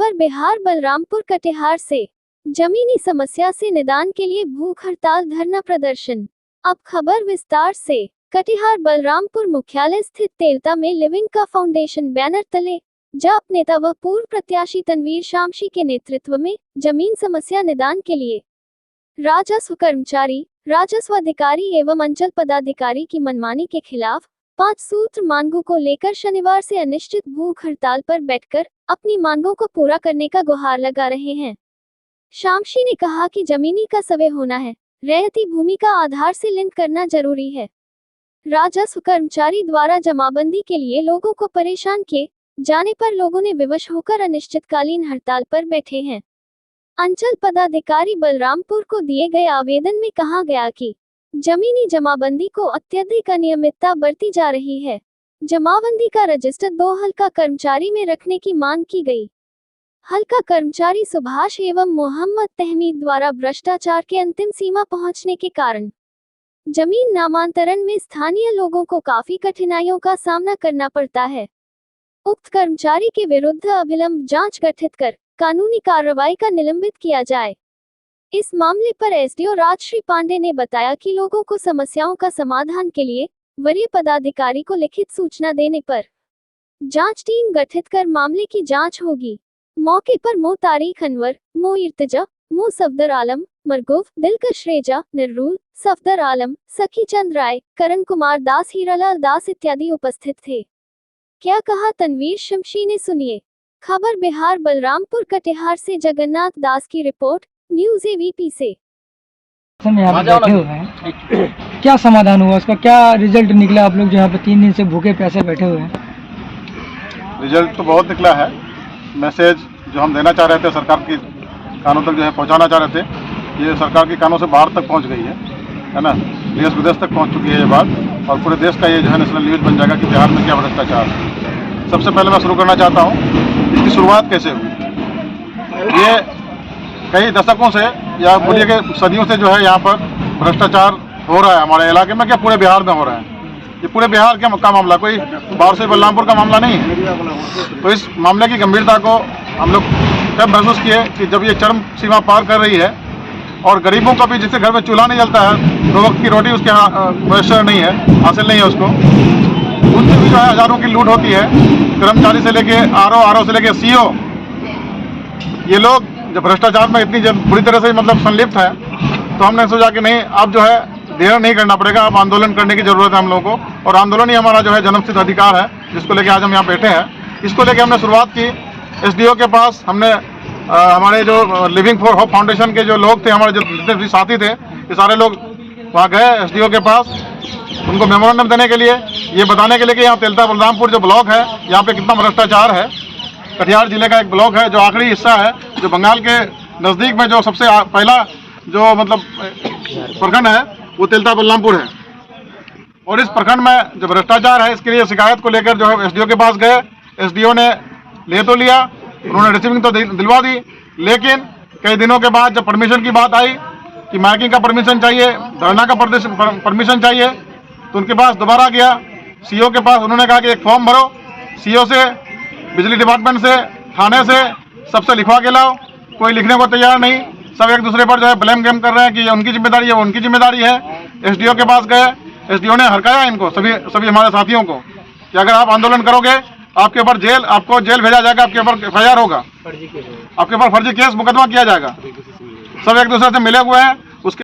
खबर बिहार बलरामपुर कटिहार से। जमीनी समस्या से निदान के लिए भूख हड़ताल धरना प्रदर्शन। अब खबर विस्तार से। कटिहार बलरामपुर मुख्यालय स्थित तेलता में लिविंग का फाउंडेशन बैनर तले जाप नेता व पूर्व प्रत्याशी तनवीर शामशी के नेतृत्व में जमीन समस्या निदान के लिए राजस्व कर्मचारी, राजस्व अधिकारी एवं अंचल पदाधिकारी की मनमानी के खिलाफ 5 सूत्र मांगों को लेकर शनिवार से अनिश्चित भूख हड़ताल पर बैठकर अपनी मांगों को पूरा करने का गुहार लगा रहे हैं। शामशी ने कहा कि जमीनी का सर्वे होना है, रैयती भूमि का आधार से लिंक करना जरूरी है। राजस्व कर्मचारी द्वारा जमाबंदी के लिए लोगों को परेशान किए जाने पर लोगों ने विवश होकर अनिश्चितकालीन हड़ताल पर बैठे हैं। अंचल पदाधिकारी बलरामपुर को दिए गए आवेदन में कहा गया कि जमीनी जमाबंदी को अत्यधिक अनियमितता बरती जा रही है। जमाबंदी का रजिस्टर 2 हल्का कर्मचारी में रखने की मांग की गई। हल्का कर्मचारी सुभाष एवं मोहम्मद तहमीद द्वारा भ्रष्टाचार के अंतिम सीमा पहुंचने के कारण जमीन नामांतरण में स्थानीय लोगों को काफी कठिनाइयों का सामना करना पड़ता है। उक्त कर्मचारी के विरुद्ध अविलंब जांच गठित कर कानूनी कार्रवाई का निलंबित किया जाए। इस मामले पर एसडीओ राजश्री पांडे ने बताया कि लोगों को समस्याओं का समाधान के लिए वरीय पदाधिकारी को लिखित सूचना देने पर जांच टीम गठित कर मामले की जांच होगी। मौके पर मो तारीख अनवर, मो इर्तिजा, मो सफदर आलम, मरगूफ, दिलकश रेजा, निर्रूल, सफदर आलम, सखी चंद राय, करण कुमार दास, हीरालाल दास इत्यादि उपस्थित थे। क्या कहा तनवीर शामशी ने, सुनिए। खबर बिहार बलरामपुर कटिहार से जगन्नाथ दास की रिपोर्ट, न्यूज़ एवीपी से। यहाँ पे बैठे हुए हैं, क्या समाधान हुआ उसका, क्या रिजल्ट निकला? आप लोग जो यहाँ पे 3 दिन से भूखे प्यासे बैठे हुए हैं। रिजल्ट तो बहुत निकला है। मैसेज जो हम देना चाह रहे थे सरकार की कानों तक जो है पहुँचाना चाह रहे थे, ये सरकार की कानों से बाहर तक पहुँच गई है ना। देश विदेश तक पहुँच चुकी है ये बात, और पूरे देश का ये जो है नेशनल न्यूज़ बन जाएगा कि बिहार में क्या भ्रष्टाचार है। सबसे पहले मैं शुरू करना चाहता हूँ इसकी शुरुआत कैसे हुई। ये कई दशकों से या बोलिए कि सदियों से जो है यहाँ पर भ्रष्टाचार हो रहा है हमारे इलाके में, क्या पूरे बिहार में हो रहा है। ये पूरे बिहार का मामला, कोई बाहर से बलरामपुर का मामला नहीं है। तो इस मामले की गंभीरता को हम लोग तब महसूस किए कि जब ये चरम सीमा पार कर रही है और गरीबों का भी, जिसके घर में चूल्हा नहीं जलता है, 2 वक्त की रोटी उसके मैसर नहीं है, हासिल नहीं है उसको, उनसे भी जो है हज़ारों की लूट होती है। कर्मचारी से लेके आरओ से लेके सीओ, ये लोग जब भ्रष्टाचार में इतनी बुरी तरह से मतलब संलिप्त है, तो हमने सोचा कि नहीं, अब जो है देर नहीं करना पड़ेगा, अब आंदोलन करने की जरूरत है हम लोगों को। और आंदोलन ही हमारा जो है जन्मसिद्ध अधिकार है, जिसको लेके आज हम यहाँ बैठे हैं। इसको लेके हमने शुरुआत की एसडीओ के पास। हमने हमारे जो लिविंग फॉर होप फाउंडेशन के जो लोग थे, हमारे जो जितने भी साथी थे, ये सारे लोग वहाँ गए एसडीओ के पास, उनको मेमोरेंडम देने के लिए, ये बताने के लिए कि यहाँ तेलता बलरामपुर जो ब्लॉक है, यहाँ पे कितना भ्रष्टाचार है। कटिहार जिले का एक ब्लॉक है जो आखिरी हिस्सा है, जो बंगाल के नज़दीक में जो सबसे पहला जो मतलब प्रखंड है वो तेलता बलरामपुर है। और इस प्रखंड में जो भ्रष्टाचार है, इसके लिए शिकायत को लेकर जो है एसडीओ के पास गए। एसडीओ ने ले तो लिया, उन्होंने रिसीविंग तो दिलवा दी, लेकिन कई दिनों के बाद जब परमिशन की बात आई कि माइकिंग का परमिशन चाहिए, धरना का परमिशन चाहिए, तो उनके पास दोबारा गया सीओ के पास। उन्होंने कहा कि एक फॉर्म भरो, सीओ से, बिजली डिपार्टमेंट से, थाने से, सबसे लिखवा के लाओ। कोई लिखने को तैयार नहीं, सब एक दूसरे पर जो है ब्लेम गेम कर रहे हैं कि ये उनकी जिम्मेदारी है, वो उनकी जिम्मेदारी है। एसडीओ के पास गए, एसडीओ ने हरकाया इनको, सभी हमारे साथियों को, कि अगर आप आंदोलन करोगे आपके ऊपर आपको जेल भेजा जाएगा, आपके ऊपर एफआईआर होगा, आपके ऊपर फर्जी केस मुकदमा किया जाएगा। सब एक दूसरे से मिले हुए हैं।